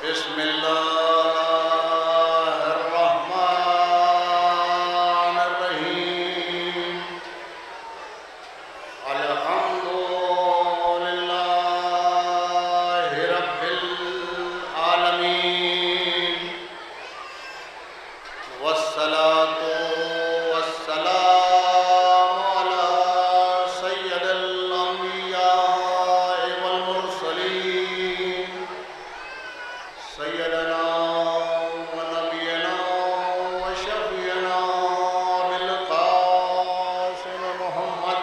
بسم اللہ الرحمن الرحیم الحمد للہ رب العالمین والصلاة والسلام علی سید الانبیاء والمرسلین سیدنا ونبینا وشفیعنا بالقاسم محمد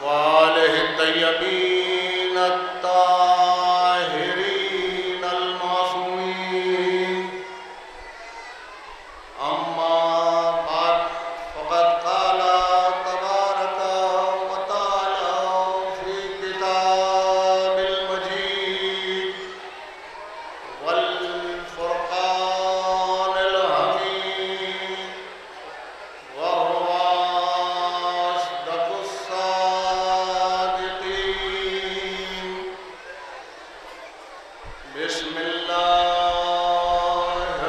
وآلہ الطیبین الطاہرین المعصومین اما بعد فقد قال تبارک وتعالى في كتاب المجيد والفرقان الحميد وهو أصدق الصادقين بسم الله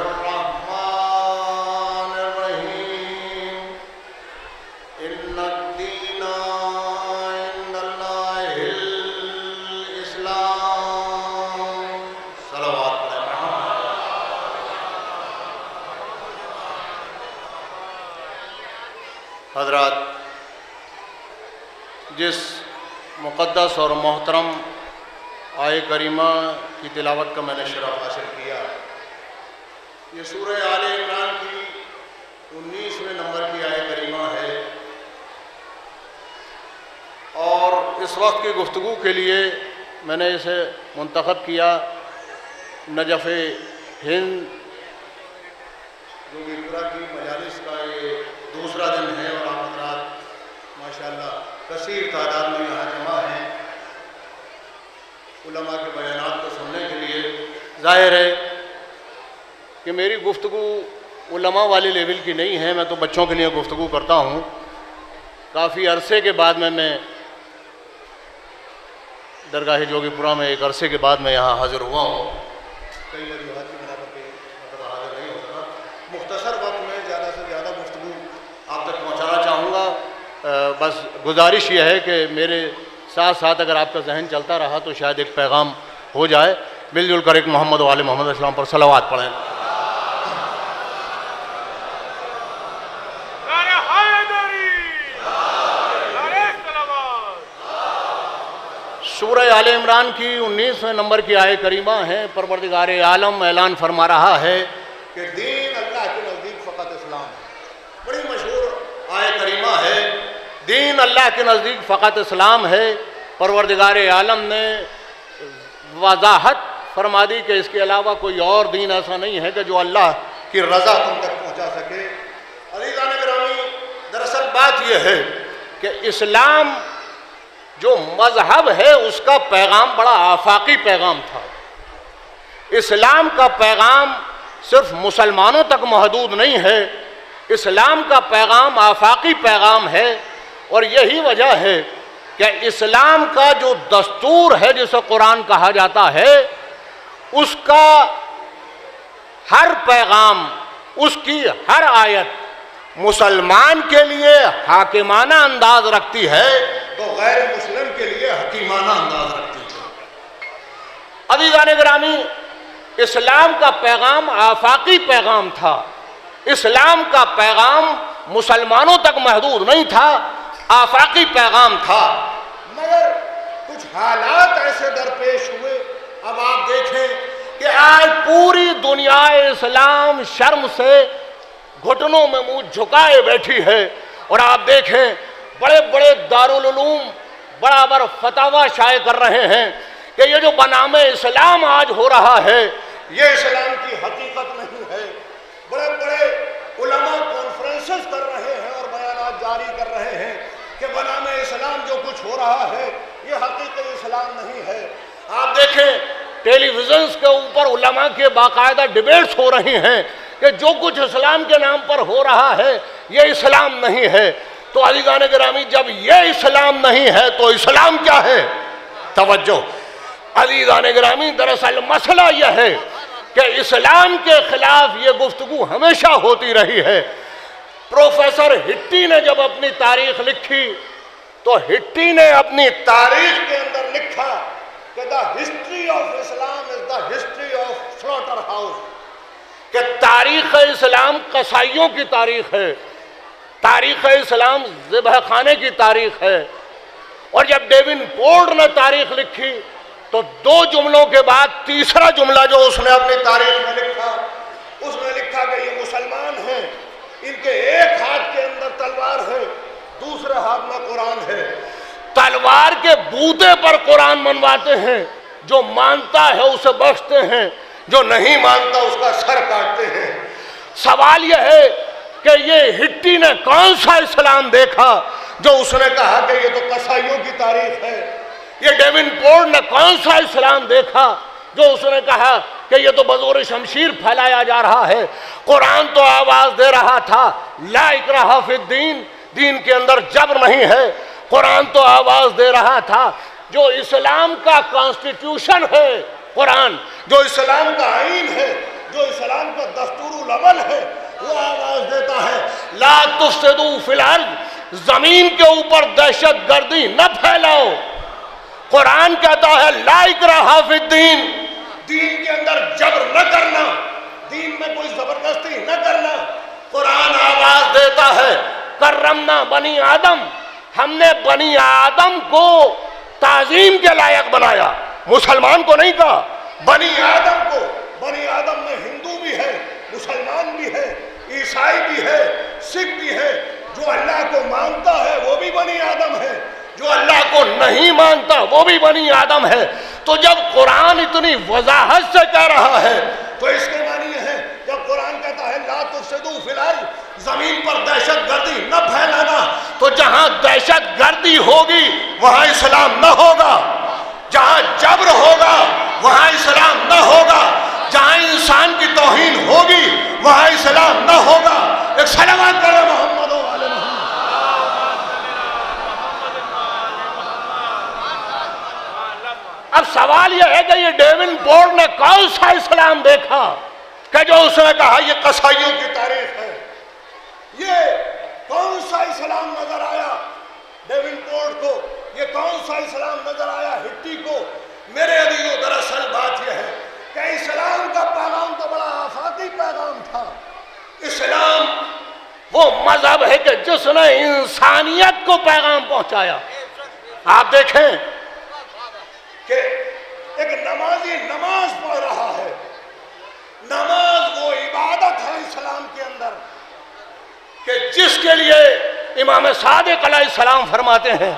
الرحمن الرحيم إن الدين عند الله الإسلام صلوات محمد حضرات، جس مقدس اور محترم آیہ کریمہ کی تلاوت کا میں نے شرف حاصل کیا، یہ سورہ آل عمران کی 19ویں نمبر کی آیہ کریمہ ہے، اور اس وقت کی گفتگو کے لیے میں نے اسے منتخب کیا نجف ہند جو میرپورہ کی مجالس کا یہ دوسرا دن ہے، اور آپ حضرات ماشاءاللہ کثیر تعداد میں یہاں جمع ہیں علماء کے بیانات کو سننے کے لیے۔ ظاہر ہے کہ میری گفتگو علماء والے لیول کی نہیں ہے، میں تو بچوں کے لیے گفتگو کرتا ہوں۔ کافی عرصے کے بعد میں درگاہ جوگی پورہ میں ایک عرصے کے بعد میں یہاں حاضر ہوا ہوں۔ کئی وجوہات کی بنا پر حاضر نہیں ہو سکا۔ مختصر وقت میں زیادہ سے زیادہ گفتگو آپ تک پہنچانا چاہوں گا۔ بس گزارش یہ ہے کہ میرے ساتھ ساتھ اگر آپ کا ذہن چلتا رہا تو شاید ایک پیغام ہو جائے۔ مل جل کر ایک محمد و آل محمد السلام پر صلوات پڑھیں۔ سورہ آل عمران کی 19ویں نمبر کی آیہ کریمہ ہے۔ پروردگار عالم اعلان فرما رہا ہے کہ دین اللہ کے نزدیک فقط اسلام ہے۔ بڑی مشہور آیہ کریمہ ہے، دین اللہ کے نزدیک فقط اسلام ہے۔ پروردگار عالم نے وضاحت فرما دی کہ اس کے علاوہ کوئی اور دین ایسا نہیں ہے کہ جو اللہ کی رضا تم تک پہنچا سکے۔ عزیزان گرامی، دراصل بات یہ ہے کہ اسلام جو مذہب ہے اس کا پیغام بڑا آفاقی پیغام تھا۔ اسلام کا پیغام صرف مسلمانوں تک محدود نہیں ہے، اسلام کا پیغام آفاقی پیغام ہے، اور یہی وجہ ہے کہ اسلام کا جو دستور ہے جسے قرآن کہا جاتا ہے، اس کا ہر پیغام، اس کی ہر آیت مسلمان کے لیے حاکمانہ انداز رکھتی ہے تو غیر مسلم کے لیے حکیمانہ انداز رکھتی ہے۔ عزیزان گرامی، اسلام کا پیغام آفاقی پیغام تھا، اسلام کا پیغام مسلمانوں تک محدود نہیں تھا، آفاقی پیغام تھا، مگر کچھ حالات ایسے درپیش ہوئے۔ اب آپ دیکھیں کہ آج پوری دنیا اسلام شرم سے گھٹنوں میں منہ جھکائے بیٹھی ہے، اور آپ دیکھیں بڑے بڑے دارالعلوم برابر فتاوی شائع کر رہے ہیں کہ یہ جو بنام اسلام آج ہو رہا ہے یہ اسلام کی حقیقت نہیں ہے۔ بڑے بڑے علماء کانفرنسز کر رہے ہیں اور بیانات جاری کر رہے ہیں کہ بنام اسلام جو کچھ ہو رہا ہے یہ حقیقی اسلام نہیں ہے۔ آپ دیکھیں ٹیلی ویژنز کے اوپر علماء کے باقاعدہ ڈیبیٹس ہو رہی ہیں کہ جو کچھ اسلام کے نام پر ہو رہا ہے یہ اسلام نہیں ہے۔ تو عزیزان گرامی، جب یہ اسلام نہیں ہے تو اسلام کیا ہے؟ توجہ عزیزان گرامی، دراصل مسئلہ یہ ہے کہ اسلام کے خلاف یہ گفتگو ہمیشہ ہوتی رہی ہے۔ پروفیسر ہٹی نے جب اپنی تاریخ لکھی تو ہٹی نے اپنی تاریخ کے اندر لکھا کہ the history of Islam is the history of slaughter house, کہ تاریخ اسلام قصائیوں کی تاریخ ہے، تاریخ اسلام ذبح خانے کی تاریخ ہے۔ اور جب ڈیون پورٹ نے تاریخ لکھی تو دو جملوں کے بعد تیسرا جملہ جو اس نے اپنی تاریخ میں لکھا، اس نے لکھا کہ یہ مسلمان ہیں، ان کے ایک ہاتھ کے اندر تلوار ہے، دوسرے ہاتھ میں قرآن ہے، تلوار کے بوتے پر قرآن منواتے ہیں، جو مانتا ہے اسے بخشتے ہیں، جو نہیں مانتا اس کا سر کاٹتے ہیں۔ سوال یہ ہے کہ یہ ہٹی نے کون سا اسلام دیکھا جو اس نے کہا کہ یہ تو قصائیوں کی تاریخ ہے؟ یہ ڈیون پورٹ نے کون سا اسلام دیکھا جو اس نے کہا کہ یہ تو بزور شمشیر پھیلایا جا رہا ہے؟ قرآن تو آواز دے رہا تھا لا اکراہ فی الدین، دین کے اندر جبر نہیں ہے۔ قرآن تو آواز دے رہا تھا جو اسلام کا کانسٹیٹیوشن ہے، قرآن جو اسلام کا آئین ہے، جو اسلام کا دستور العمل ہے، وہ آواز دیتا ہے لا تفسدوا فی الارض، زمین کے اوپر دہشت گردی نہ پھیلاؤ۔ قرآن کہتا ہے لا اکراہ فی الدین، دین کے اندر جبر نہ کرنا، دین میں کوئی زبردستی نہ کرنا۔ قرآن آواز دیتا ہے کرمنا بنی آدم، ہم نے بنی آدم کو تعظیم کے لائق بنایا، مسلمان کو نہیں کہا، بنی آدم کو۔ بنی آدم میں ہندو بھی ہے، مسلمان بھی ہے، عیسائی بھی ہے، سکھ بھی ہے۔ جو اللہ کو مانتا ہے وہ بھی بنی آدم ہے، جو اللہ کو نہیں مانتا وہ بھی بنی آدم ہے۔ تو جب قرآن اتنی وضاحت سے کہہ رہا ہے تو اس کے معنی یہ ہے، جب قرآن کہتا ہے لا تفسدوا فی الارض، زمین پر دہشت گردی نہ پھیلانا، تو جہاں دہشت گردی ہوگی وہاں اسلام نہ ہوگا، جہاں جبر ہوگا وہاں اسلام نہ ہوگا، جہاں انسان کی توہین ہوگی وہاں اسلام نہ ہوگا۔ ایک صلوات پڑھیں محمد و آل محمد۔ اب سوال یہ ہے کہ یہ ڈیون پورٹ نے کون سا اسلام دیکھا کہ جو اس نے کہا یہ قصائیوں کی تاریخ ہے؟ یہ کون سا اسلام نظر آیا ڈیون پورٹ کو؟ یہ کون سا اسلام نظر آیا ہٹی کو؟ میرے عزیزو، دراصل بات یہ ہے کہ اسلام کا پیغام تو بڑا آفاقی پیغام تھا۔ اسلام وہ مذہب ہے کہ جس نے انسانیت کو پیغام پہنچایا۔ آپ دیکھیں کہ ایک نمازی نماز پڑھ رہا ہے، نماز وہ عبادت ہے اسلام کے اندر کہ جس کے لیے امام صادق علیہ السلام فرماتے ہیں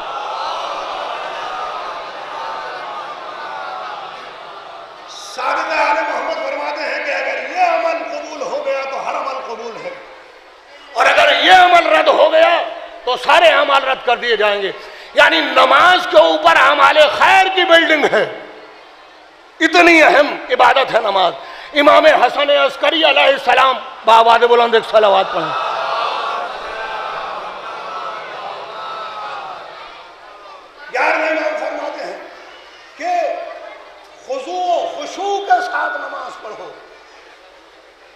صادق آل محمد فرماتے ہیں کہ اگر یہ عمل قبول ہو گیا تو ہر عمل قبول ہے، اور اگر یہ عمل رد ہو گیا تو سارے اعمال رد کر دیے جائیں گے۔ یعنی نماز کے اوپر اعمال خیر کی بلڈنگ ہے، اتنی اہم عبادت ہے نماز۔ امام حسن عسکری علیہ السلام بآواز بلند ایک صلوات پڑھیں۔ 11ویں امام فرماتے ہیں کہ خضوع و خشوع کے ساتھ نماز پڑھو،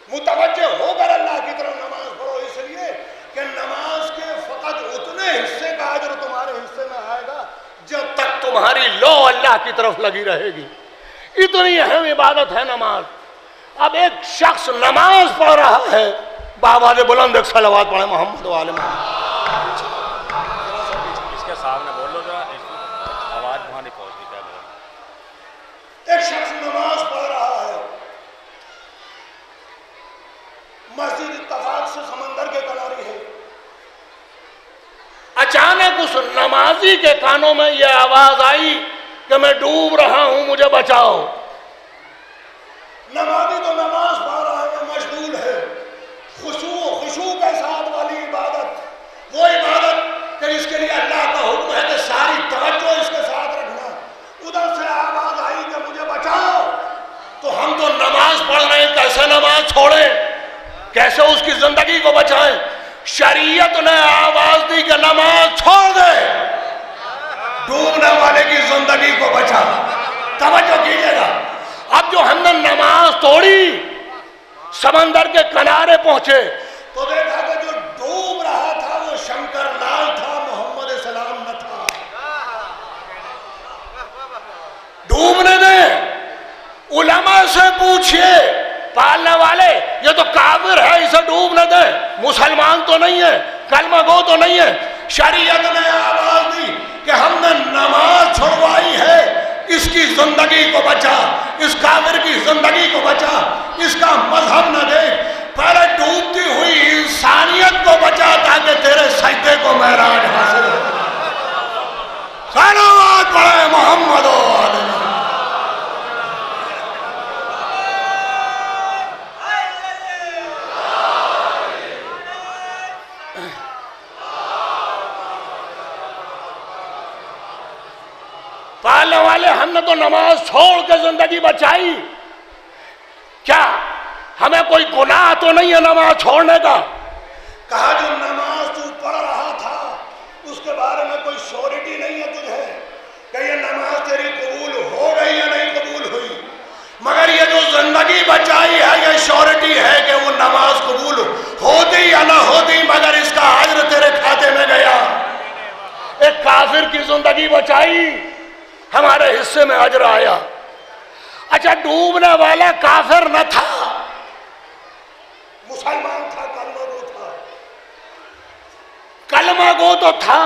متوجہ ہو کر اللہ کی طرف نماز پڑھو، اس لیے کہ نماز کے فقط اتنے حصے کا اجر تمہارے حصے میں آئے گا جب تک تمہاری لو اللہ کی طرف لگی رہے گی۔ اتنی اہم عبادت ہے نماز۔ اب ایک شخص نماز پڑھ رہا ہے، بآواز بلند ایک صلوات پڑھیں محمد و آل محمد۔ اس کے سامنے بول لو ذرا، آواز وہاں نہیں پہنچ رہی کیمرے۔ ایک شخص نماز پڑھ رہا ہے، مسجد اتفاق سے سمندر کے کنارے ہے، اچانک اس نمازی کے کانوں میں یہ آواز آئی کہ میں ڈوب رہا ہوں، مجھے بچاؤ۔ نمازی تو نماز پڑھ رہا ہے، مشغول ہے، خشوع کے ساتھ والی عبادت، وہ عبادت کہ اس کے لیے اللہ کا حکم ہے کہ ساری توجہ اس کے ساتھ رکھنا۔ ادھر سے آواز آئی کہ مجھے بچاؤ، تو ہم تو نماز پڑھ رہے ہیں، کیسے نماز چھوڑیں، کیسے اس کی زندگی کو بچائیں؟ شریعت نے آواز دی کہ نماز چھوڑ دے، ڈوبنے والے کی زندگی کو بچا سمندر کے کنارے پہنچے تو دیکھا کہ جو ڈوب رہا تھا وہ شنکر لال تھا، محمد سلام نہ تھا۔ ڈوبنے دیں، علماء سے پوچھئے، پالنے والے یہ تو کافر ہے، اسے ڈوبنے دیں، مسلمان تو نہیں ہے، کلمہ گو تو نہیں ہے۔ شریعت نے آواز دی کہ ہم نے نماز چھڑوائی ہے، اس کی زندگی کو بچا، اس کافر کی زندگی کو بچا، اس کا مذہب نہ دے، پہلے ڈوبتی ہوئی انسانیت کو بچا تاکہ تیرے سجدے کو معراج حاصل ہو۔ صلوات پڑھے محمد و آل محمد۔ پالنے والے ہم نے تو نماز چھوڑ کے زندگی بچائی، کیا ہمیں کوئی گناہ تو نہیں ہے نماز چھوڑنے کا؟ کہا جو نماز تو پڑھ رہا تھا اس کے بارے میں کوئی شورٹی نہیں ہے تجھے کہ یہ نماز تیری قبول ہو گئی یا نہیں قبول ہوئی، مگر یہ جو زندگی بچائی ہے یہ شورٹی ہے کہ وہ نماز قبول ہوتی یا نہ ہوتی، مگر اس کا اجر تیرے کھاتے میں گیا۔ ایک کافر کی زندگی بچائی، ہمارے حصے میں اجر آیا۔ اچھا ڈوبنے والا کافر نہ تھا، مسلمان تھا، کلمہ گو تھا، کلمہ گو تو تھا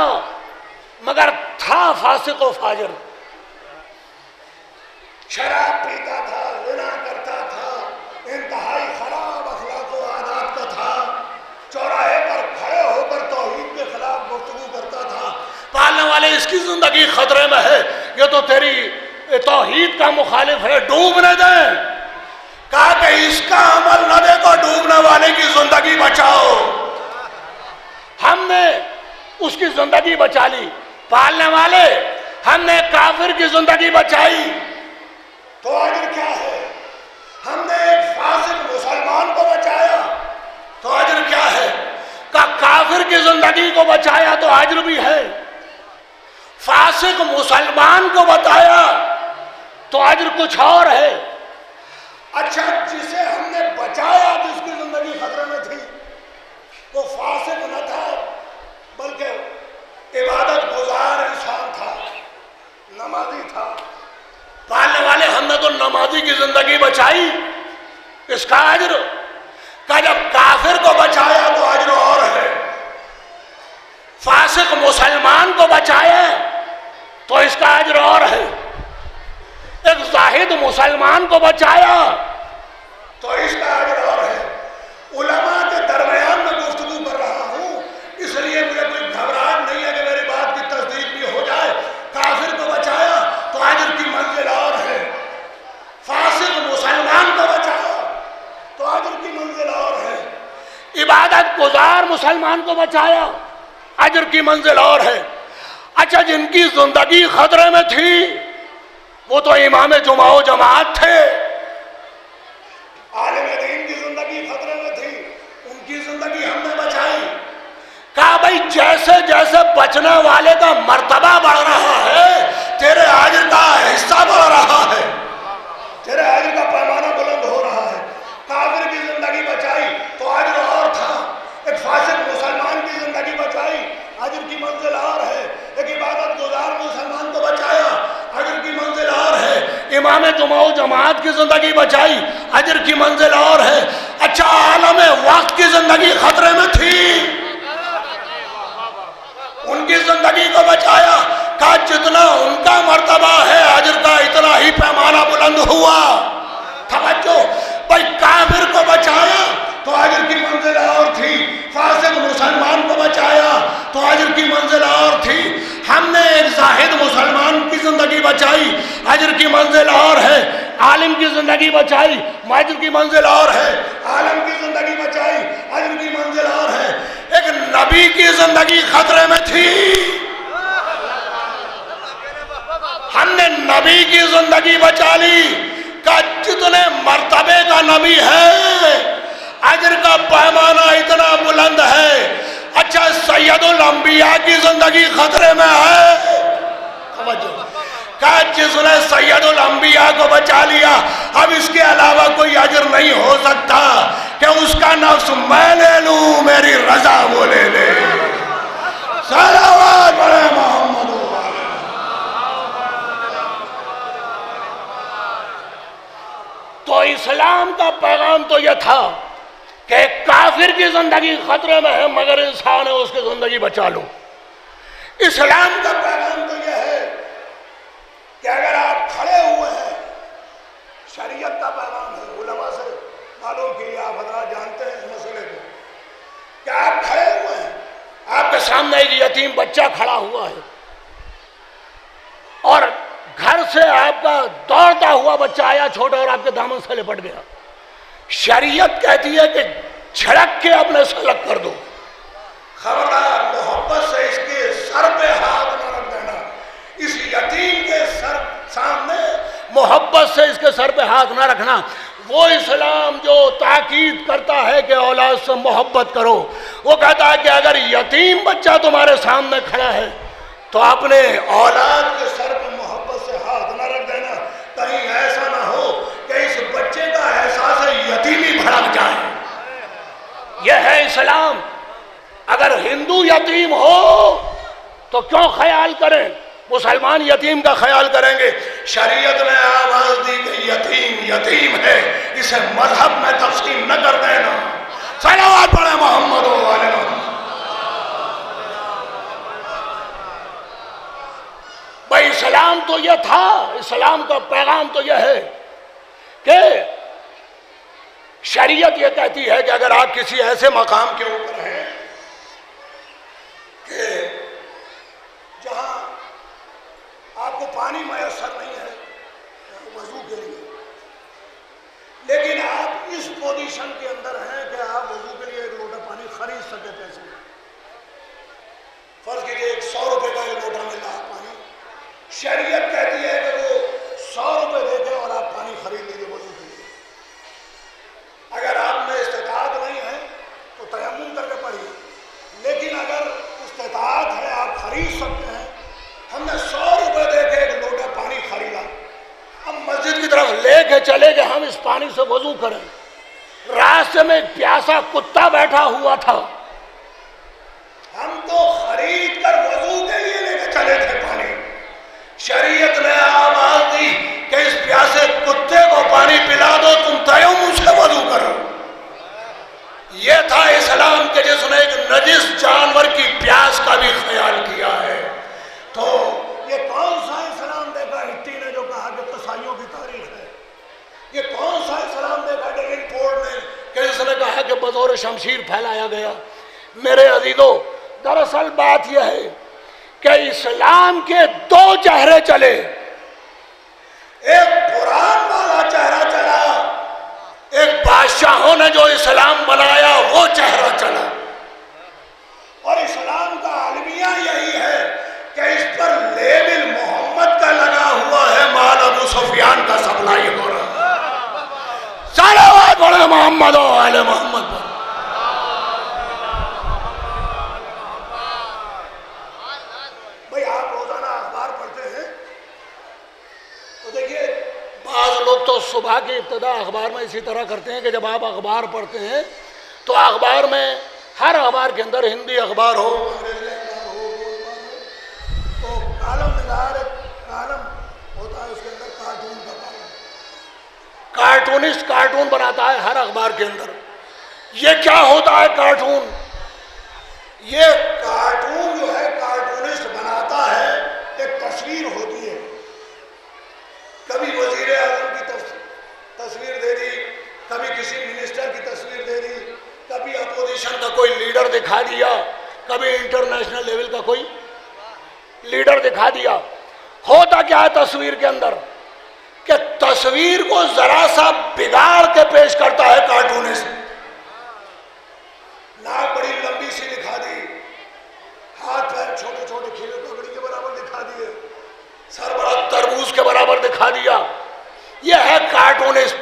مگر تھا فاسق و فاجر، شراب پیتا تھا، زنا کرتا تھا، انتہائی خراب اخلاق و عادات کا تھا، چوراہے پر کھڑے ہو کر توحید کے خلاف گفتگو کرتا تھا۔ پالنے والے اس کی زندگی خطرے میں ہے، یہ تو تیری توحید کا مخالف ہے، ڈوبنے دیں۔ کہا کہ اس کا عمل نہ دیکھو، ڈوبنے والے کی زندگی بچاؤ۔ ہم نے اس کی زندگی بچا لی، پالنے والے ہم نے کافر کی زندگی بچائی تو اجر کیا ہے؟ ہم نے ایک فاسق مسلمان کو بچایا تو اجر کیا ہے؟ کہ کافر کی زندگی کو بچایا تو اجر بھی ہے، فاسق مسلمان کو بتایا تو اجر کچھ اور ہے۔ اچھا جسے ہم نے بچایا جس کی زندگی خطرے میں تھی وہ فاسق نہ تھا بلکہ عبادت گزار انسان تھا، نمازی تھا۔ پالنے والے ہم نے تو نمازی کی زندگی بچائی، اس کا اجر کہ جب کافر کو بچایا تو اجر اور ہے، فاسق مسلمان کو بچایا تو اس کا اجر اور ہے، ایک زاہد مسلمان کو بچایا تو اس کا اجر اور ہے۔ علماء کے درمیان میں گفتگو کر رہا ہوں، اس لیے مجھے کوئی گھبراہٹ نہیں ہے کہ میری بات کی تصدیق بھی ہو جائے۔ کافر کو بچایا تو اجر کی منزل اور ہے، فاسق مسلمان کو بچایا تو اجر کی منزل اور ہے، عبادت گزار مسلمان کو بچایا اجر کی منزل اور ہے۔ اچھا جن کی زندگی خطرے میں تھی وہ تو امام جمعہ و جماعت تھے، عالم دین کی زندگی خطرے میں تھی، ان کی زندگی ہم نے بچائی۔ کہا بھائی جیسے جیسے بچنے والے کا مرتبہ بڑھ رہا ہے تیرے اجر کا حصہ بڑھ رہا ہے، تیرے اجر کا پیمانہ بلند ہو رہا ہے۔ کافر کی زندگی بچائی تو اجر اور تھا، ایک فاسق مسلمان کی زندگی بچائی اجر کی منزل اور ہے، ایک عبادت گزار مسلمان کو بچایا اجر کی منزل اور ہے، امام جمعہ و جماعت کی زندگی بچائی اجر کی منزل اور ہے۔ اچھا عالم وقت کی زندگی خطرے میں تھی، ان کی زندگی کو بچایا، کہا جتنا ان کا مرتبہ ہے اجر کا اتنا ہی پیمانہ بلند ہوا۔ توجہ، بھائی کافر کو بچایا تو اجر کی منزل اور تھی، فاسق مسلمان کو بچایا تو اجر کی منزل اور تھی۔ ہم نے ایک زاہد مسلمان کی زندگی بچائی اجر کی منزل اور ہے، عالم کی زندگی بچائی اجر کی منزل اور ہے، عالم کی زندگی بچائی اجر کی منزل اور ہے۔ ایک نبی کی زندگی خطرے میں تھی، ہم نے نبی کی زندگی بچا لی، کہ جتنے مرتبے کا نبی ہے اجر کا پیمانہ اتنا بلند ہے۔ اچھا سید الانبیاء کی زندگی خطرے میں ہے، کہ جس نے سید الانبیاء کو بچا لیا اب اس کے علاوہ کوئی اجر نہیں ہو سکتا۔ کہ اس کا نفس میں لے لوں میری رضا وہ لے لے. صلوات پڑھے محمد. تو اسلام کا پیغام تو یہ تھا کہ کافر کی زندگی خطرے میں ہے مگر انسان ہے اس کی زندگی بچا لو. اسلام کا پیغام تو یہ ہے کہ اگر آپ کھڑے ہوئے ہیں، شریعت کا پیغام ہے، علماء سے معلوم کیجیے، آپ حضرات جانتے ہیں اس مسئلے کو، کہ آپ کھڑے ہوئے ہیں، آپ کے سامنے ایک یتیم بچہ کھڑا ہوا ہے اور گھر سے آپ کا دوڑتا ہوا بچہ آیا چھوٹا اور آپ کے دامن سے لپٹ گیا. شریعت کہتی ہے کہ جھڑک کے اپنے سے الگ کر دو. خبردار محبت سے اس کے سر پہ ہاتھ نہ رکھ دینا. اس یتیم کے سر سامنے محبت سے اس کے سر پہ ہاتھ نہ رکھنا. وہ اسلام جو تاکید کرتا ہے کہ اولاد سے محبت کرو، وہ کہتا ہے کہ اگر یتیم بچہ تمہارے سامنے کھڑا ہے تو اپنے اولاد کے سر پہ محبت سے ہاتھ نہ رکھ دینا. کہیں ایسا نہ ہو کہ اس بچے کا احساس یتیمی بھڑک جائے. یہ ہے اسلام. اگر ہندو یتیم ہو تو کیوں خیال کریں، مسلمان یتیم کا خیال کریں گے. شریعت نے آواز دی کہ یتیم یتیم ہے، اسے مذہب میں تقسیم نہ کر دینا. صلوات پڑھے محمد و آل محمد. بھائی اسلام تو یہ تھا، اسلام کا پیغام تو یہ ہے کہ شریعت یہ کہتی ہے کہ اگر آپ کسی ایسے مقام کے اوپر ہیں کہ جہاں آپ کو پانی میسر نہیں ہے وضو کے لیے، لیکن آپ اس پوزیشن کے اندر ہیں کہ آپ وضو کے لیے ایک لوٹا پانی خرید سکتے پیسے میں. فرض کیجیے 100 روپے کا ایک لوٹا مل رہا پانی، شریعت کہتی ہے کہ وہ 100 روپے دے کے اور آپ پانی خرید لیجیے وضو کے لیے. اگر آپ میں استطاعت نہیں ہے تو تیمم کر کے پڑھیے، لیکن اگر استطاعت ہے آپ خرید سکتے ہیں. ہم نے 100 روپے دے کے ایک لوٹا پانی خریدا، ہم مسجد کی طرف لے کے چلے کہ ہم اس پانی سے وضو کریں. راستے میں ایک پیاسا کتا بیٹھا ہوا تھا، ہم تو خرید کر وضو کے لیے لے کے چلے تھے پانی. شریعت نے آواز دی کہ اس پیاسے کتے کو پانی پلا دو، تم تیمم سے وضو کرو. یہ تھا اسلام کے جس نے ایک نجس جانور کی پیاس کا بھی خیال کیا ہے. تو یہ کون سا اسلام دیکھا ہٹی نے جو کہا کہ تسائیوں کی تاریخ ہے؟ یہ کون سا اسلام دیکھا ڈیوڈ فورڈ نے کہ جس نے کہا کہ بزور شمشیر پھیلایا گیا؟ میرے عزیزو، دراصل بات یہ ہے کہ اسلام کے 2 چہرے چلے. ایک قرآن والا چہرہ چلا، ایک بادشاہوں نے جو اسلام بنایا وہ چہرہ چلا. اور اسلام کا المیہ یہی ہے کہ اس پر لیبل محمد کا لگا ہوا ہے، مال ابو سفیان کا سپلائی ہو رہا ہے. صلوات پڑھے محمد و آل محمد پر. بھائی آپ روزانہ اخبار پڑھتے ہیں تو دیکھیے بعض لوگ تو صبح کی ابتدا اخبار میں اسی طرح کرتے ہیں کہ جب آپ اخبار پڑھتے ہیں تو اخبار میں ہر اخبار کے اندر ہندی اخبار ہو، انگریزی اخبار ہو، تو کالم نگار کالم ہوتا ہے، اس کے اندر کارٹون کا کالم، کارٹونسٹ کارٹون بناتا ہے ہر اخبار کے اندر. یہ کیا ہوتا ہے کارٹون؟ یہ کارٹون جو ہے کارٹونسٹ بناتا ہے، ایک تصویر ہوتی ہے، کبھی وزیر اعظم کی تصویر دے دی، کبھی کسی منسٹر کی تصویر دے دی، کبھی اپوزیشن کا کوئی لیڈر دکھا دیا، کبھی انٹرنیشنل لیول کا کوئی لیڈر دکھا دیا. ہوتا کیا ہے تصویر کے اندر کہ تصویر کو ذرا سا بگاڑ کے پیش کرتا ہے کارٹونسٹ. ناک بڑی لمبی سی دکھا دی، ہاتھ پیر چھوٹے چھوٹے کھیلے پکڑی کے برابر دکھا دیے، سر بڑا تربوز کے برابر دکھا دیا. یہ ہے کارٹونسٹ.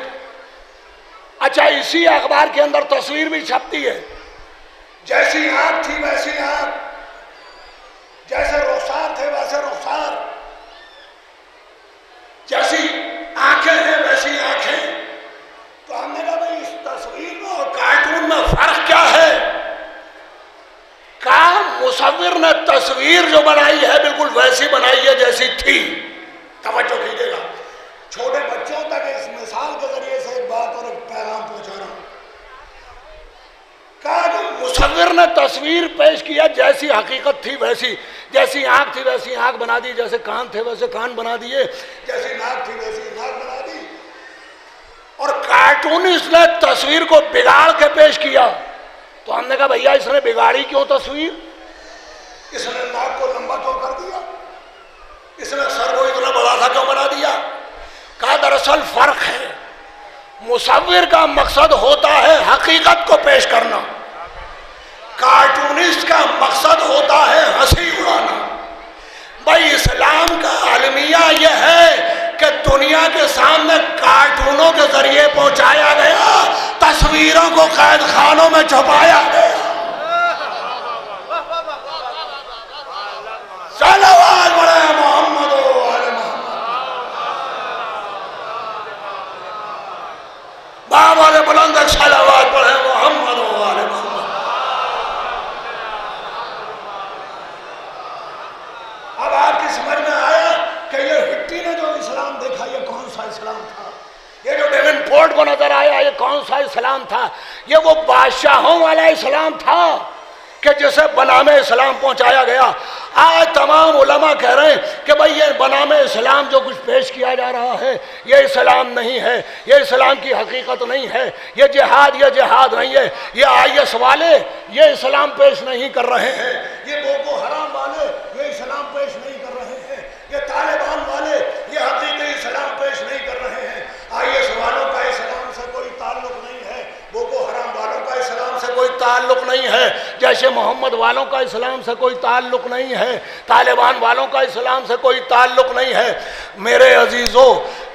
اچھا، اسی اخبار کے اندر تصویر بھی چھپتی ہے، جیسی آنکھ تھی ویسی آنکھ، جیسے رخسار تھے ویسے رخسار، جیسی آنکھیں ہیں ویسی آنکھیں. تو ہم نے کہا بھائی اس تصویر میں اور کارٹون تصویر جو بنائی ہے بالکل ویسی بنائی ہے جیسی تھی. توجہ کیجیے گا. چھوٹے بچوں تک اس مثال کے ذریعے سے ایک بات اور ایک پیغام پہنچا رہا ہوں. کہا کہ مصور نے تصویر پیش کیا جیسی حقیقت تھی ویسی. جیسی آنکھ تھی ویسی آنکھ بنا دی, جیسے کان تھے ویسے کان بنا دیے, جیسی ناک تھی ویسی ناک بنا دی. اور کارٹونسٹ نے تصویر کو بگاڑ کے پیش کیا. تو ہم نے کہا بھیا اس نے بگاڑی کیوں تصویر؟ اس نے ناک کو لمبا کیوں کر دیا؟ اس نے سر کو اتنا بڑا تھا کیوں بنا دیا؟ کہا دراصل فرق ہے. مصور کا مقصد ہوتا ہے حقیقت کو پیش کرنا, کارٹونسٹ کا مقصد ہوتا ہے ہنسی اڑانا. بھائی اسلام کا المیہ یہ ہے کہ دنیا کے سامنے کارٹونوں کے ذریعے پہنچایا گیا, تصویروں کو قید خانوں میں چھپایا گیا. صلوات پڑھیں محمد و آل محمد. بابا نے بلند صلوات پڑھیں محمد و آل محمد. اب آپ کی سمجھ میں آیا کہ یہ ہٹی نے جو اسلام دیکھا یہ کون سا اسلام تھا؟ یہ جو ڈیون پورٹ کو نظر آیا یہ کون سا اسلام تھا؟ یہ وہ بادشاہوں والا اسلام تھا کہ جسے بنام اسلام پہنچایا گیا. آج تمام علماء کہہ رہے ہیں کہ بھئی یہ بنام اسلام جو کچھ پیش کیا جا رہا ہے یہ اسلام نہیں ہے, یہ اسلام کی حقیقت نہیں ہے, یہ جہاد نہیں ہے, یہ IS والے یہ اسلام پیش نہیں کر رہے ہیں, یہ بوکو حرام والے یہ اسلام پیش نہیں کر رہے ہیں, یہ طالبان والے یہ حقیقی اسلام پیش نہیں کر رہے ہیں. IS والوں کا اسلام سے کوئی تعلق نہیں ہے, بوکو حرام والوں کا اسلام سے کوئی تعلق نہیں ہے, جیسے محمد والوں کا اسلام سے کوئی تعلق نہیں ہے, طالبان والوں کا اسلام سے کوئی تعلق نہیں ہے. میرے عزیزو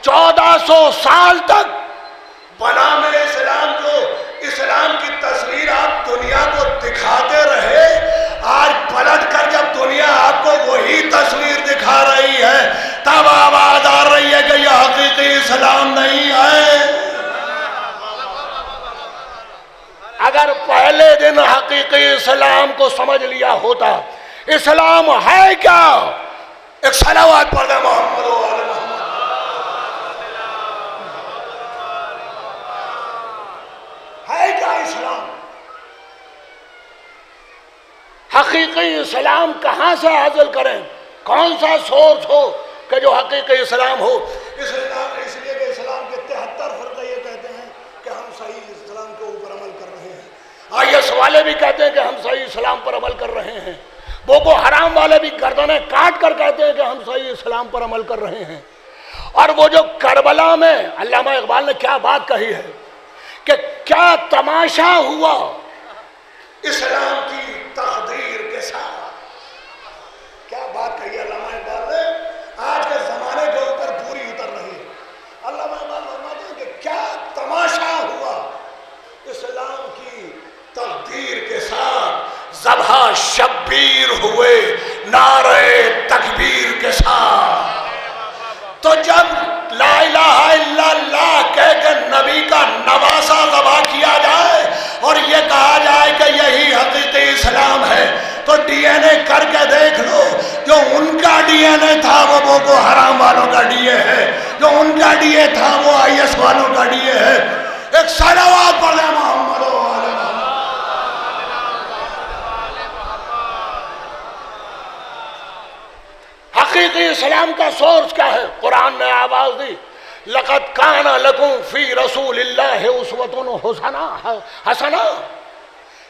1400 سال تک بنام اسلام جو اسلام کی تصویر آپ دنیا کو دکھاتے رہے, آج پلٹ کر جب دنیا آپ کو وہی تصویر دکھا رہی ہے تب آواز آ رہی ہے کہ یہ حقیقی اسلام نہیں ہے. اگر پہلے دن حقیقی اسلام کو سمجھ لیا ہوتا اسلام ہے کیا, ایک صلوات پڑھ دیں محمد و آل محمد. ہے کیا اسلام؟ حقیقی اسلام کہاں سے حاصل کریں؟ کون سا سورس ہو کہ جو حقیقی اسلام ہو؟ اس لیے کہ اسلام کے 73 فرقے یہ کہتے ہیں کہ ہم صحیح اسلام کے اوپر عمل کر رہے ہیں. IS والے بھی کہتے ہیں کہ ہم صحیح اسلام پر عمل کر رہے ہیں. بوکو حرام والے بھی گردنیں کاٹ کر کہتے ہیں کہ ہم صحیح اسلام پر عمل کر رہے ہیں. اور وہ جو کربلا میں علامہ اقبال نے کیا بات کہی ہے کہ کیا تماشا ہوا اسلام کی تقدیر کے ساتھ. کیا بات کہی علامہ اقبال نے, آج کے زمانے کے اوپر پوری اتر رہی ہے. علامہ اقبال فرماتے ہیں کہ کیا تماشا ہوا اسلام کی تقدیر کے ساتھ, ذبح شبیر ہوئے نعرے تکبیر کے ساتھ. تو جب لا الہ الا اللہ کہہ کے نبی کا نواسہ ذبح کیا جائے اور یہ کہا جائے کہ یہی حقیقی اسلام ہے تو ڈی این اے کر کے دیکھ لو, جو ان کا ڈی این اے تھا وہ بوکو حرام والوں کا ڈی اے ہے, جو ان کا ڈی اے تھا وہ IS والوں کا ڈی اے ہے. ایک صلوات پڑھیں محمد و آل محمد. حقیقی اسلام کا سورس کیا ہے؟ قرآن نے آواز دی لقد کان لکم فی رسول اللہ اسوۃ حسنہ.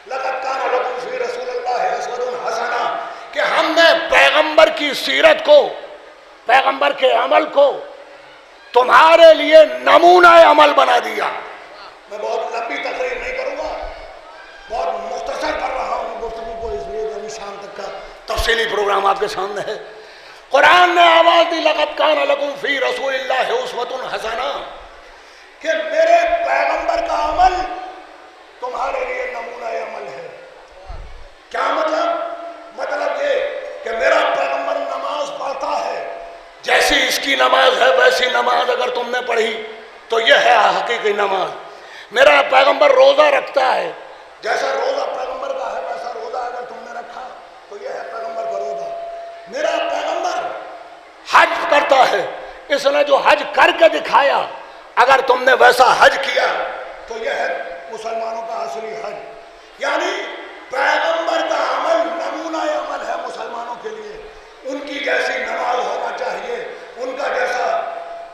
لقد کان لکم فی رسول اللہ اسوۃ حسنہ, کہ ہم نے پیغمبر کی سیرت کو, پیغمبر کے عمل کو تمہارے لیے نمونہ عمل بنا دیا. میں بہت لمبی تقریر نہیں کروں گا, بہت مختصر کر رہا ہوں گفتگو کو, اس لیے ابھی شام تک کا تفصیلی پروگرام آپ کے سامنے ہے. قرآن نے آواز دی لقد کان لکم فی رسول اللہ اسوۃ حسنہ, کہ میرے پیغمبر کا عمل تمہارے لیے نمونہ عمل ہے. کیا مطلب؟ مطلب یہ کہ میرا پیغمبر نماز پڑھتا ہے, جیسی اس کی نماز ہے ویسی نماز اگر تم نے پڑھی تو یہ ہے حقیقی نماز. میرا پیغمبر روزہ رکھتا ہے, جیسا روزہ پیغمبر کا ہے ویسا روزہ اگر تم نے رکھا تو یہ ہے پیغمبر کا روزہ. میرا پیغمبر حج کرتا ہے، اس نے جو حج کر کے دکھایا، اگر تم نے ویسا حج کیا تو یہ ہے مسلمانوں کا اصلی حج۔ یعنی پیغمبر کا عمل نمونہ عمل ہے مسلمانوں کے لیے، ان کی جیسی نماز ہونا چاہیے، ان کا جیسا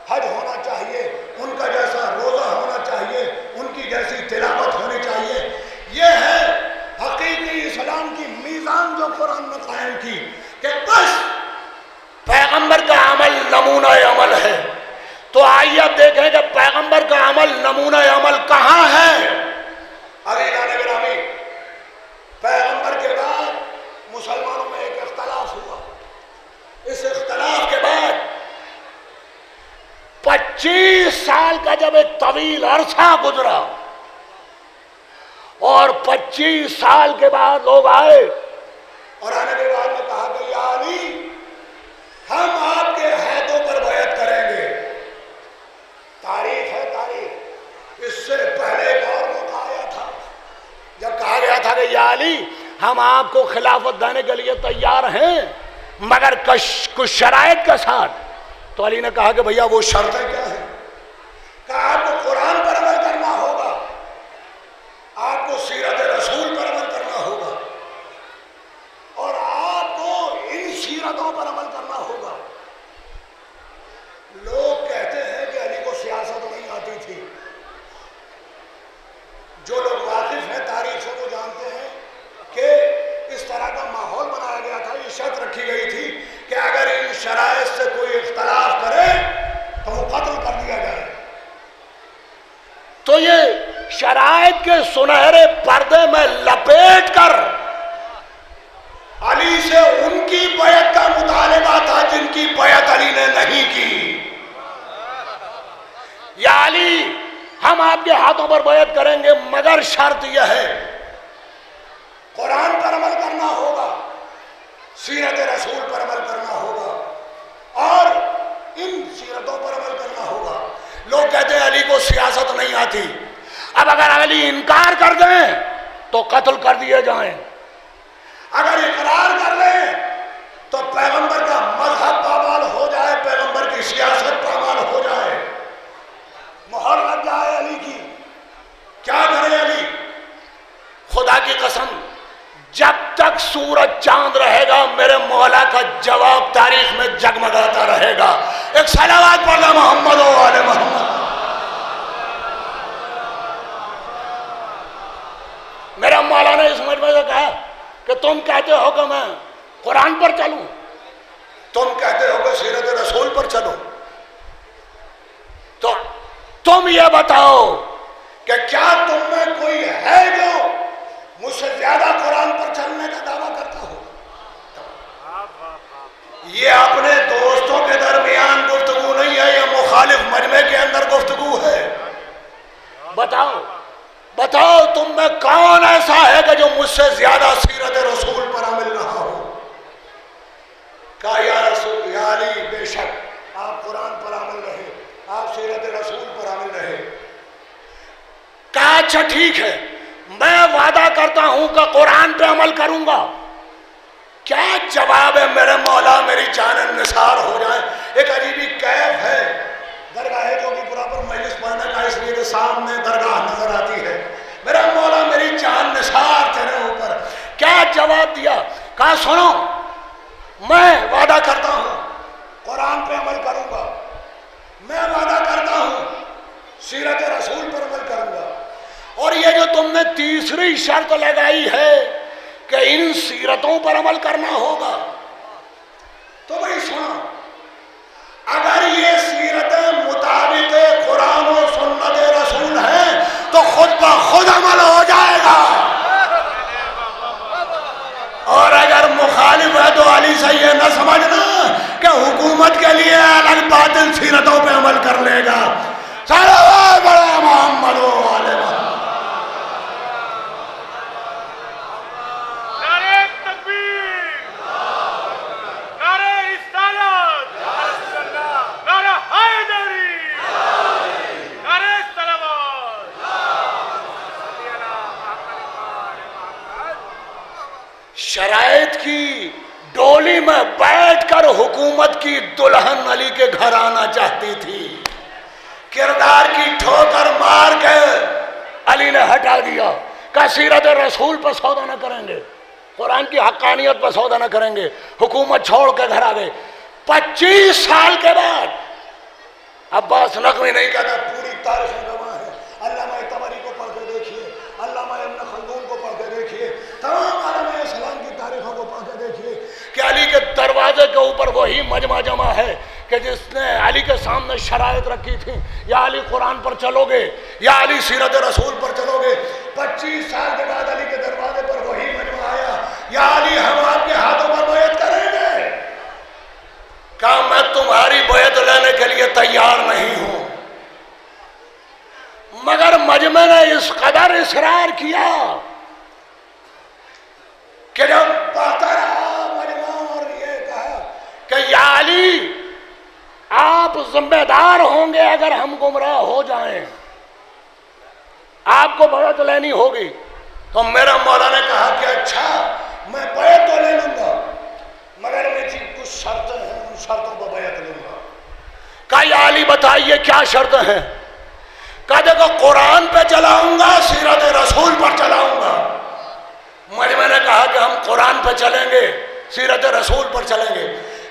حج ہونا چاہیے، ان کا جیسا روزہ ہونا چاہیے، ان کی جیسی تلاوت ہونی چاہیے۔ یہ ہے حقیقی اسلام کی میزان جو قرآن نے قائم کی کہ بس پیغمبر کا عمل نمونہ عمل ہے۔ تو آئیے اب دیکھیں کہ پیغمبر کا عمل نمونہ عمل کہاں ہے۔ عزیزان گرامی، پیغمبر کے بعد مسلمانوں میں ایک اختلاف ہوا، اس اختلاف کے بعد 25 سال کا جب ایک طویل عرصہ گزرا اور 25 سال کے بعد لوگ آئے اور آنے کے بعد میں کہا کہ یا علی ہم آپ کے ہاتھوں پر بیعت کریں گے۔ تاریخ ہے تاریخ، اس سے پہلے ایک اور موقع آیا تھا جب کہا گیا تھا کہ یا علی ہم آپ کو خلافت دینے کے لیے تیار ہیں مگر کچھ شرائط کے ساتھ۔ تو علی نے کہا کہ بھیا وہ شرطیں کیا ہیں؟ کہ آپ کو قرآن پر عمل کرنا ہوگا، آپ کو سیرت رسول پر عمل کرنا ہوگا، اور آپ کو ان سیرتوں پر عمل کرنا ہوگا۔ لوگ کہتے ہیں کہ علی کو سیاست نہیں آتی تھی۔ جو لوگ واقف ہیں تاریخ سے وہ جانتے ہیں کہ اس طرح کا ماحول بنایا گیا تھا، یہ شرط رکھی گئی تھی کہ اگر ان شرائط سے کوئی اختلاف کرے تو وہ قتل کر دیا جائے۔ تو یہ شرائط کے سنہرے پردے میں لپیٹ کر علی سے ان کی بیعت کا مطالبہ تھا جن کی بیعت علی نے نہیں کی۔ یا علی ہم آپ کے ہاتھوں پر بیعت کریں گے مگر شرط یہ ہے قرآن پر عمل کرنا ہوگا، سیرت رسول پر عمل کرنا ہوگا اور ان سیرتوں پر عمل کرنا ہوگا۔ لوگ کہتے ہیں علی کو سیاست نہیں آتی، اب اگر علی انکار کر دیں تو قتل کر دیے جائیں، اگر اقرار کر لیں تو پیغمبر کا مذہب پامال ہو جائے، پیغمبر کی سیاست پامال ہو جائے، مہر لگ جائے علی کی۔ کیا کرے علی؟ خدا کی قسم جب تک سورج چاند رہے گا میرے مولا کا جواب تاریخ میں جگمگاتا رہے گا۔ ایک صلوات پڑھنا محمد و آل محمد۔ میرا مولا نے اس مجمع سے کہا کہ تم کہتے ہو کہ میں قرآن پر چلوں، تم کہتے ہو کہ سیرت رسول پر چلوں، تو تم یہ بتاؤ کہ کیا تم میں کوئی ہے جو مجھ سے زیادہ قرآن پر چلنے کا دعویٰ کرتا ہو؟ یہ اپنے دوستوں کے درمیان گفتگو نہیں ہے، یہ مخالف مجمع کے اندر گفتگو ہے۔ بتاؤ بتاؤ تم میں کون ایسا ہے کہ جو مجھ سے زیادہ سیرت رسول پر عمل رہا ہو؟ کہا یا رسول یا علی بے شک آپ قرآن پر عمل رہے، آپ سیرت رسول پر عمل رہے۔ کہا اچھا ٹھیک ہے میں وعدہ کرتا ہوں کہ قرآن پہ عمل کروں گا۔ کیا جواب ہے میرے مولا، میری جان نثار ہو جائے۔ ایک عجیبی کیف ہے درگاہ جو کہ پراپر مجلس پڑھنے کا، اس لیے کہ سامنے درگاہ نظر آتی ہے۔ میرا مولا میری جان نثار تیرے اوپر۔ کیا جواب دیا؟ کہا سنو میں وعدہ کرتا ہوں قرآن پہ عمل کروں گا، میں وعدہ کرتا ہوں سیرت رسول پر عمل کروں گا، اور یہ جو تم نے تیسری شرط لگائی ہے کہ ان سیرتوں پر عمل کرنا ہوگا، تو بھائی سنو اگر یہ سیرتیں مطابق قرآن و سنت رسول ہیں تو خود بخود عمل ہو جائے گا، اور اگر مخالف ہے تو علی سے یہ نہ سمجھنا کہ حکومت کے لیے الگ باطل سیرتوں پہ عمل کر لے گا۔ صلوات بڑا محمد و آل محمد۔ شرائط کی ڈول سولی میں بیٹھ کر حکومت کی دلہن علی کے گھر آنا چاہتی تھی، کردار کی ٹھوکر مار کے علی نے ہٹا دیا کہ سیرت رسول پر سودا نہ کریں گے، قرآن کی حقانیت پر سودا نہ کریں گے، حکومت چھوڑ کے گھر آ گئے۔ 25 سال کے بعد عباس نقوی نہیں کہتا، پوری تاریخ گواہ ہے، علامہ طبری کو پڑھ کے دیکھیے، علامہ ابن خلدون کو پڑھ کے دیکھیے، تمام عالم اسلام کی تاریخوں کو پڑھ کے دیکھیے کہ علی کے دروازے کے اوپر وہی مجمع جمع ہے کہ جس نے علی کے سامنے شرائط رکھی تھی، یا علی قرآن پر چلو گے یا علی سیرت رسول پر چلو گے۔ 25 سال کے بعد علی کے دروازے پر وہی مجمع آیا، یا علی ہم آپ کے ہاتھوں پر بیعت کریں گے، کہا میں تمہاری بیعت لینے کے لیے تیار نہیں ہوں، مگر مجمع نے اس قدر اصرار کیا کہ جب بہتا رہا مجمع اور یہ کہا کہ یا علی آپ ذمہ دار ہوں گے اگر ہم گمراہ ہو جائیں، آپ کو بیعت لینی ہوگی۔ تو میرا مولا نے کہا کہ اچھا میں بیعت تو لے لوں گا، مگر میری کچھ شرطیں ہیں، ان شرطوں پر بیعت لوں گا۔ کہا یا علی بتائیے کیا شرطیں ہیں؟ کہا دیکھو قرآن پہ چلاؤں گا، سیرت رسول پر چلاؤں گا۔ مجمع نے کہا کہ ہم قرآن پہ چلیں گے، سیرت رسول پر چلیں گے۔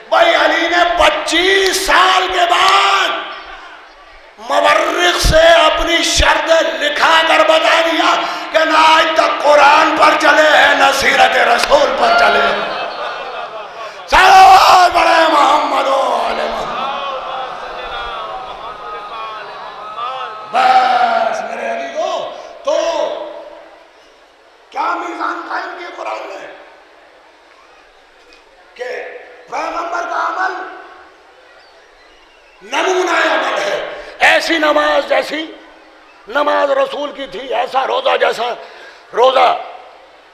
بھائی علی نے 25 سال کے بعد مورخ سے اپنی شرط لکھا کر بتا دیا کہ نہ آج تک قرآن پر چلے ہیں نہ سیرت رسول پر چلے ہیں۔ چلو بڑے محمد و آل محمد، بس میرے علی کو تو کیا میزان قائم کیا قرآن نے کہ پیغمبر کا عمل نمونہ عمل ہے، ایسی نماز جیسی نماز رسول کی تھی، ایسا روزہ جیسا روزہ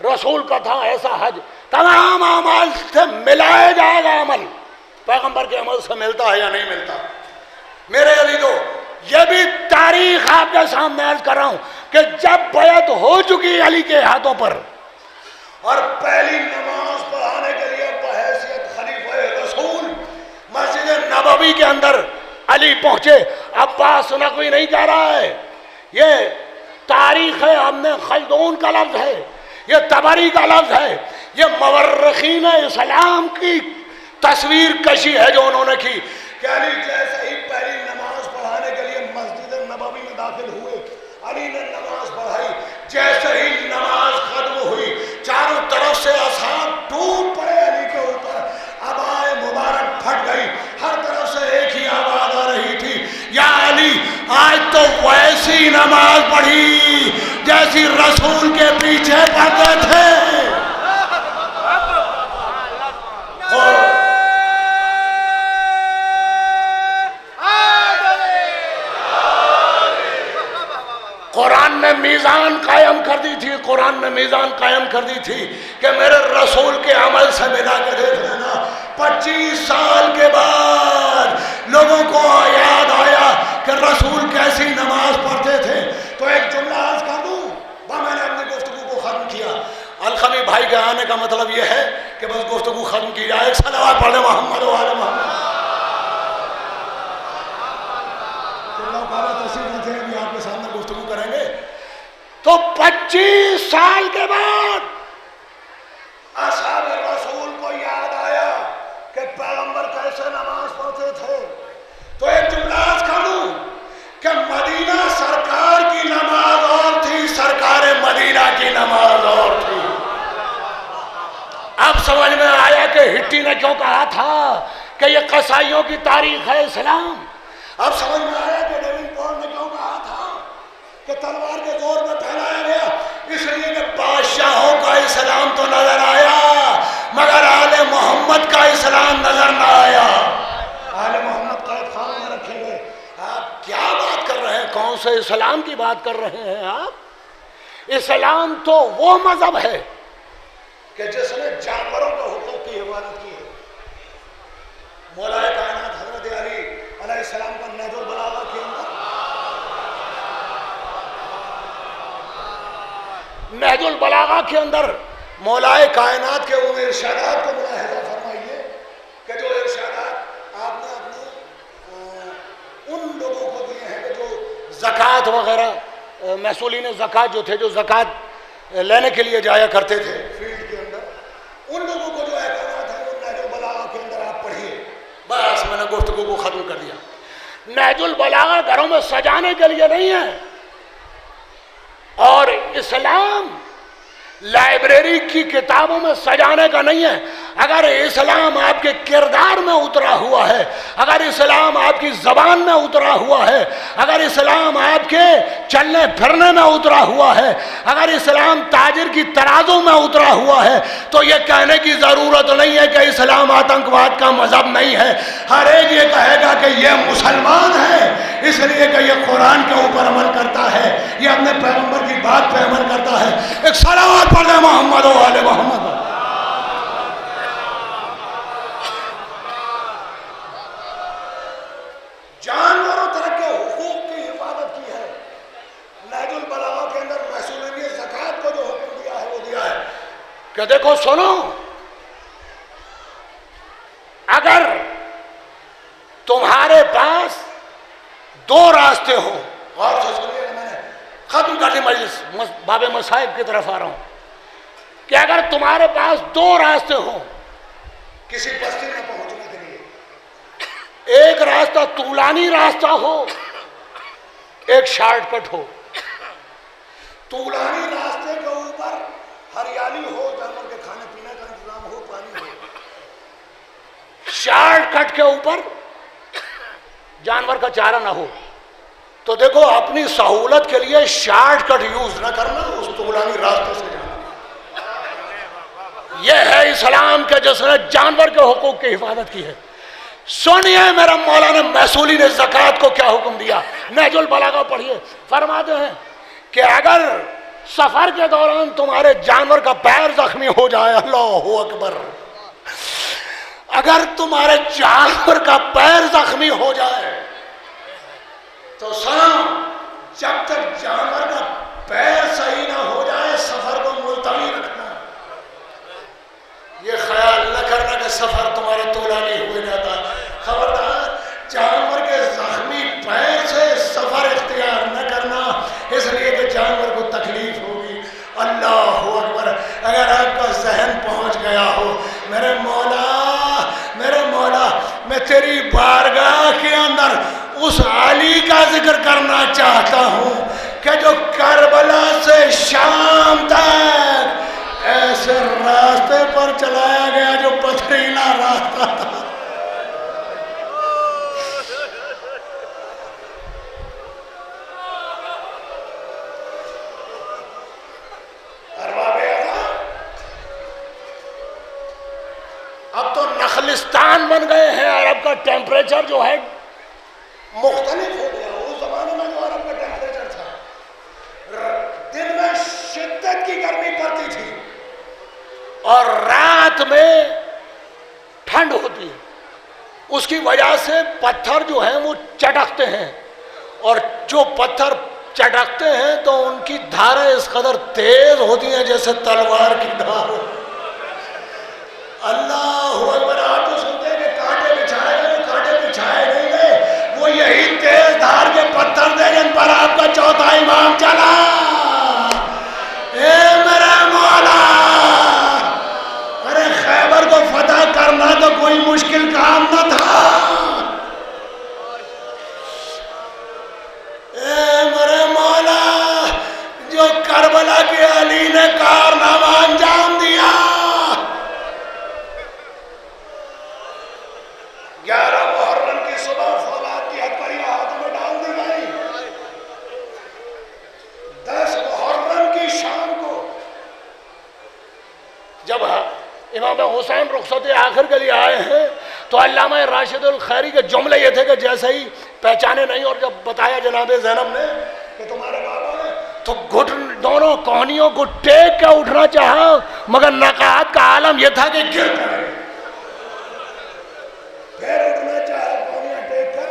رسول کا تھا، ایسا حج، تمام اعمال سے ملائے جائے گا عمل، پیغمبر کے عمل سے ملتا ہے یا نہیں ملتا؟ میرے علی تو یہ بھی تاریخ آپ کے سامنے عرض کر رہا ہوں کہ جب بیعت ہو چکی علی کے ہاتھوں پر اور پہلی نماز پڑھانے کے لیے بحیثیت خلیفہ رسول مسجد نبوی کے اندر علی پہنچے، عباس نقوی نہیں کہہ رہا ہے، یہ تاریخ ہے، ابن خلدون کا لفظ ہے، یہ طبری کا لفظ ہے، یہ مورخین اسلام کی تصویر کشی ہے جو انہوں نے کی کہ علی جیسے ہی پہلی نماز پڑھانے کے لیے مسجد نبوی میں داخل ہوئے، علی نے نماز پڑھائی، جیسے ہی نماز ختم ہوئی چاروں طرف سے اصحاب ٹوٹ پڑے علی کے اوپر، عبائے مبارک پھٹ گئی، ہر طرف سے ایک ہی آواز آ رہی تھی، یا علی آج تو ویسی نماز پڑھی جیسی رسول کے پیچھے پڑھتے تھے۔ قرآن نے میزان قائم کر دی تھی، قرآن نے میزان قائم کر دی تھی کہ میرے رسول کے عمل سے ملا کے دیکھ لینا۔ 25 سال کے بعد لوگوں کو یاد آیا کہ رسول کیسی نماز پڑھتے تھے، تو ایک جملہ عرض کر دوں، میں نے اپنی گفتگو کو ختم کیا۔ الخمی بھائی کے آنے کا مطلب یہ ہے کہ بس گفتگو ختم کی جائے، ایک صلوات پڑھ لیں محمد و آل محمد۔ آپ کے سامنے گفتگو کریں گے تو 25 سال کے بعد اصحاب رسول کو یاد آیا کہ پیغمبر کیسے نماز پڑھتے تھے، تو ایک جملہ عرض کر دوں کہ مدینہ سرکار کی نماز اور تھی، سرکار مدینہ کی نماز اور تھی۔ اب سمجھ میں آیا کہ ہٹی نے کیوں کہا تھا کہ یہ قصائیوں کی تاریخ ہے اسلام۔ اب سمجھ میں آیا کہ ڈیوڈ پور نے کیوں کہا تھا کہ تلوار کے زور میں پھیلایا گیا، اس لیے کہ بادشاہوں کا اسلام تو نظر آیا مگر آل محمد کا اسلام نظر نہ آیا، آل محمد قید خانوں میں رکھے گئے۔ آپ کیا بات کر رہے ہیں، کون سے اسلام کی بات کر رہے ہیں آپ؟ اسلام تو وہ مذہب ہے کہ جس نے جانوروں کے حقوق کی حفاظت کی ہے۔ مولا کائنات حضرت علی علیہ السلام کا نہج البلاغہ کے اندر، نہج البلاغہ کے اندر مولا کائنات کے ان ارشادات کو ملاحظہ فرمائیے ان لوگوں کو دیے ہیں کہ جو زکوٰۃ وغیرہ محصولین زکوٰۃ جو تھے، جو زکوٰۃ لینے کے لیے جایا کرتے تھے فیلڈ کے اندر، ان لوگوں کو جو احکامات ہیں وہ نہج البلاغہ کے اندر آپ پڑھیے. بس میں نے گفتگو کو ختم کر دیا. نہج البلاغہ گھروں میں سجانے کے لیے نہیں ہے، اور اسلام لائبریری کی کتابوں میں سجانے کا نہیں ہے. اگر اسلام آپ کے کردار میں اترا ہوا ہے، اگر اسلام آپ کی زبان میں اترا ہوا ہے، اگر اسلام آپ کے چلنے پھرنے میں اترا ہوا ہے، اگر اسلام تاجر کی ترازو میں اترا ہوا ہے، تو یہ کہنے کی ضرورت نہیں ہے کہ اسلام آتنکواد کا مذہب نہیں ہے. ہر ایک یہ کہے گا کہ یہ مسلمان ہے اس لیے کہ یہ قرآن کے اوپر عمل کرتا ہے، یہ اپنے پیغمبر کی بات پہ عمل کرتا ہے. ایک صلوات پڑھ دیں محمد و آل محمد. جانوروں طرح کے حقوق کی حفاظت کی ہے. نہج البلاغہ کے اندر محصولین زکوٰۃ کو جو حکم دیا ہے وہ دیا ہے کہ دیکھو سنو، اگر تمہارے پاس دو راستے ہوں، غور سے سنیے، میں نے ختم کر دی مجلس، باب مصائب کی طرف آ رہا ہوں، کہ اگر تمہارے پاس دو راستے ہوں کسی بستی میں پہنچنے کے لیے، ایک راستہ طولانی راستہ ہو، ایک شارٹ کٹ ہو. طولانی راستے کے اوپر ہریالی ہو، جانور کے کھانے پینے کا انتظام ہو، پانی ہو. شارٹ کٹ کے اوپر جانور کا چارہ نہ ہو. تو دیکھو اپنی سہولت کے لیے شارٹ کٹ یوز نہ کرنا، اس طولانی راستے سے جانا. یہ ہے اسلام کے جس نے جانور کے حقوق کی حفاظت کی ہے. سنیے میرا مولا نے محصولین زکوٰۃ کو کیا حکم دیا. نہج البلاغہ پڑھیے. فرماتے ہیں کہ اگر سفر کے دوران تمہارے جانور کا پیر زخمی ہو جائے، اللہ اکبر، اگر تمہارے جانور کا پیر زخمی ہو جائے تو سنو، جب تک جانور کا پیر صحیح نہ ہو جائے سفر کو ملتوی رکھنا. یہ خیال نہ کرنا کہ سفر تمہارا طولانی ہو جاتا. خبردار، جانور کے زخمی پیر سے سفر اختیار نہ کرنا، اس لیے کہ جانور کو تکلیف ہوگی. اللہ اکبر. اگر آپ کا ذہن پہنچ گیا ہو، میرے مولا میں تیری بارگاہ کے اندر اس علی کا ذکر کرنا چاہتا ہوں کہ جو کربلا سے شام تک ایسے راستے پر چلایا گیا جو پتھریلا راستہ تھا. اب تو نخلستان بن گئے ہیں. عرب کا ٹیمپریچر جو ہے مختلف ہو گیا. اس زمانے میں جو عرب کا ٹیمپریچر تھا، دن میں شدت کی گرمی پڑتی تھی اور رات میں ٹھنڈ ہوتی ہے. اس کی وجہ سے پتھر جو ہیں وہ چٹکتے ہیں، اور جو پتھر چٹکتے ہیں تو ان کی دھاریں اس قدر تیز ہوتی ہیں جیسے تلوار کی دھار. اللہ اکبر. آپ تو سنتے ہیں کہ کانٹے بچھائے گئے، کانٹے بچھائے نہیں گئے، وہ یہی تیز دھار کے پتھر تھے جن پر آپ کا چوتھا امام چلا. اے میرا مولا، ارے خیبر کو فتح کرنا تو کوئی مشکل کام نہ تھا. اے میرے مولا، جو کربلا کے علی نے کارنامہ انجام دیا، 11 محرم کی صبح فولاد کی ہتھکڑیاں ہاتھوں میں ڈال دی گئی. 10 محرم کی شام کو جب امام حسین رخصت آخر کے لیے آئے ہیں تو علامہ راشد الخیری کے جملے یہ تھے کہ جیسے ہی پہچانے نہیں، اور جب بتایا جناب زینب نے کہ تمہارے بابا نے، تو گھٹن دونوں کوہنیوں کو ٹیک کے اٹھنا چاہا، مگر نقاہت کا عالم یہ تھا کہ گر پڑے. پھر اٹھنا چاہا کوہنیاں ٹیک کر،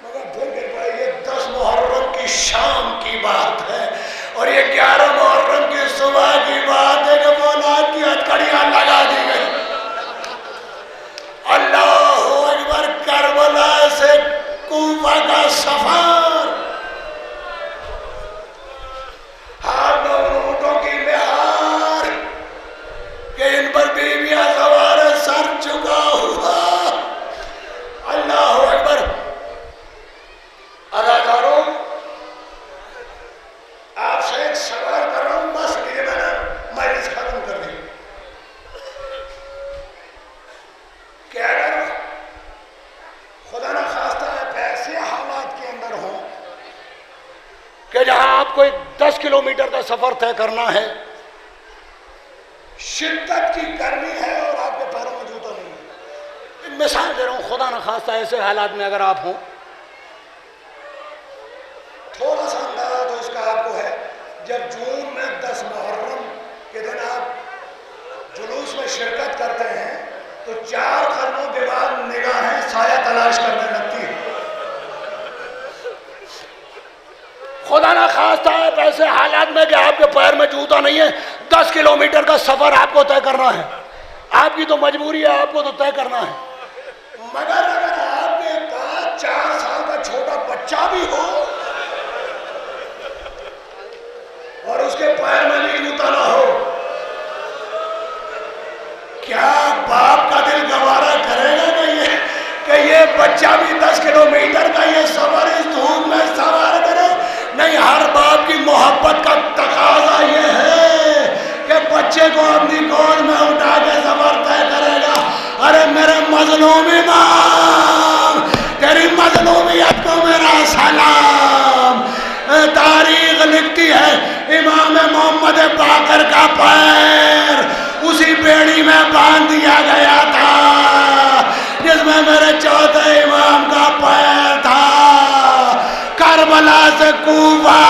مگر پھر گر پڑے. یہ 10 محرم کی شام کی بات ہے، اور یہ 11 محرم کی صبح کی بات ہے کہ فولاد کی ہتھکڑیاں لگا دی گئی. اللہ اکبر. کربلا سے کوفہ کا سفر، ہاتھ میں اونٹوں کی مہار کہ ان پر بیویاں سوار ہیں، سر جھکا ہوا. اللہ اکبر. اداکاروں، آپ سے ایک سوال کر رہا ہوں، بس یہ میں نے مجلس ختم کر دی کہ اگر خدا نہ خواستہ ایسے حالات کے اندر ہوں کہ جہاں آپ کو ایک 10 کلومیٹر کا سفر طے کرنا ہے، شدت کی گرمی ہے اور آپ کے پیروں میں جوتا نہیں ہے. مثال دے رہا ہوں، خدا نہ خواستہ ایسے حالات میں اگر آپ ہوں، تھوڑا سا اندازہ تو اس کا آپ کو ہے، جب جون میں 10 محرم کے دن آپ جلوس میں شرکت کرتے ہیں تو 4 قدموں کے بعد نگاہیں سایہ تلاش کرنے لگتی ہیں. خدا نہ خواستہ ہے ایسے حالات میں کہ آپ کے پیر میں جوتا نہیں ہے، 10 کلومیٹر کا سفر آپ کو طے کرنا ہے. آپ کی تو مجبوری ہے، آپ کو تو طے کرنا ہے. مگر اگر آپ کے پاس 4 سال کا چھوٹا بچہ بھی ہو اور اس کے پیر میں بھی جوتا نہ ہو، کیا باپ کا دل گوارا کرے گا کہ یہ بچہ بھی 10 کلومیٹر کا یہ سفر اس دھوپ میں سوار کرے؟ نہیں، ہر باپ کی محبت کا تقاضا یہ ہے کہ بچے کو اپنی گود میں اٹھا کے سفر طے کرے گا. ارے میرے مظلوم امام، تیری مظلومیت کو میرا سلام. تاریخ لکھتی ہے امام محمد باقر کا پیر اسی بیڑی میں باندھ دیا گیا تھا جس میں میرے چوتھے امام کا پیر تھا. کربلا سے کوفہ